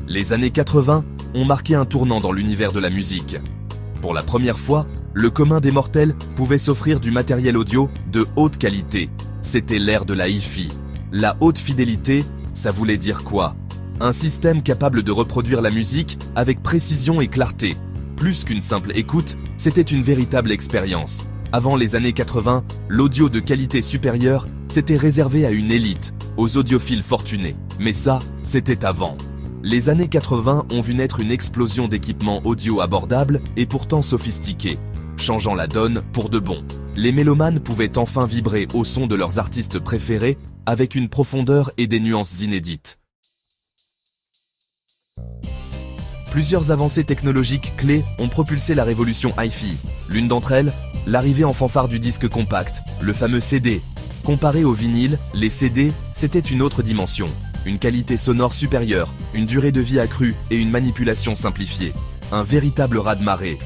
Les années 80 ont marqué un tournant dans l'univers de la musique. Pour la première fois, le commun des mortels pouvait s'offrir du matériel audio de haute qualité. C'était l'ère de la hi-fi. La haute fidélité, ça voulait dire quoi? Un système capable de reproduire la musique avec précision et clarté. Plus qu'une simple écoute, c'était une véritable expérience. Avant les années 80, l'audio de qualité supérieure, c'était réservé à une élite, aux audiophiles fortunés. Mais ça, c'était avant. Les années 80 ont vu naître une explosion d'équipements audio abordables et pourtant sophistiqués, changeant la donne pour de bon. Les mélomanes pouvaient enfin vibrer au son de leurs artistes préférés avec une profondeur et des nuances inédites. Plusieurs avancées technologiques clés ont propulsé la révolution hi-fi. L'une d'entre elles, l'arrivée en fanfare du disque compact, le fameux CD. Comparé au vinyle, les CD, c'était une autre dimension. Une qualité sonore supérieure, une durée de vie accrue et une manipulation simplifiée. Un véritable raz-de-marée.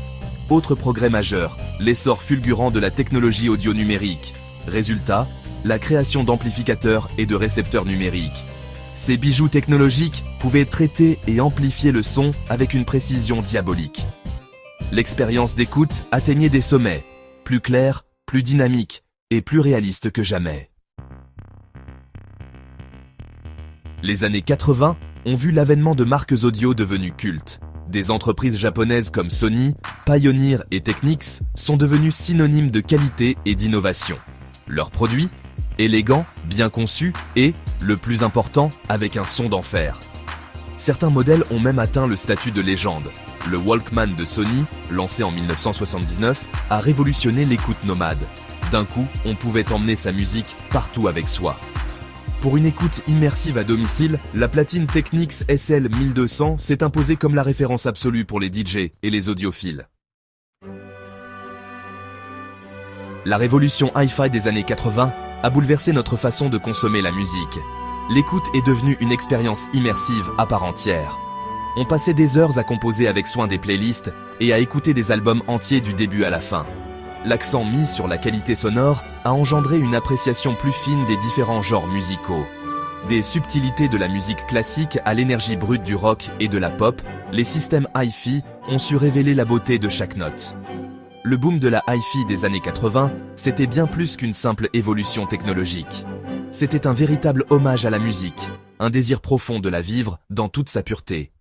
Autre progrès majeur, l'essor fulgurant de la technologie audio numérique. Résultat, la création d'amplificateurs et de récepteurs numériques. Ces bijoux technologiques pouvaient traiter et amplifier le son avec une précision diabolique. L'expérience d'écoute atteignait des sommets, plus clairs, plus dynamiques et plus réalistes que jamais. Les années 80 ont vu l'avènement de marques audio devenues cultes. Des entreprises japonaises comme Sony, Pioneer et Technics sont devenues synonymes de qualité et d'innovation. Leurs produits, élégants, bien conçus et, le plus important, avec un son d'enfer. Certains modèles ont même atteint le statut de légende. Le Walkman de Sony, lancé en 1979, a révolutionné l'écoute nomade. D'un coup, on pouvait emmener sa musique partout avec soi. Pour une écoute immersive à domicile, la platine Technics SL1200 s'est imposée comme la référence absolue pour les DJ et les audiophiles. La révolution hi-fi des années 80 a bouleversé notre façon de consommer la musique. L'écoute est devenue une expérience immersive à part entière. On passait des heures à composer avec soin des playlists et à écouter des albums entiers du début à la fin. L'accent mis sur la qualité sonore a engendré une appréciation plus fine des différents genres musicaux. Des subtilités de la musique classique à l'énergie brute du rock et de la pop, les systèmes hi-fi ont su révéler la beauté de chaque note. Le boom de la hi-fi des années 80, c'était bien plus qu'une simple évolution technologique. C'était un véritable hommage à la musique, un désir profond de la vivre dans toute sa pureté.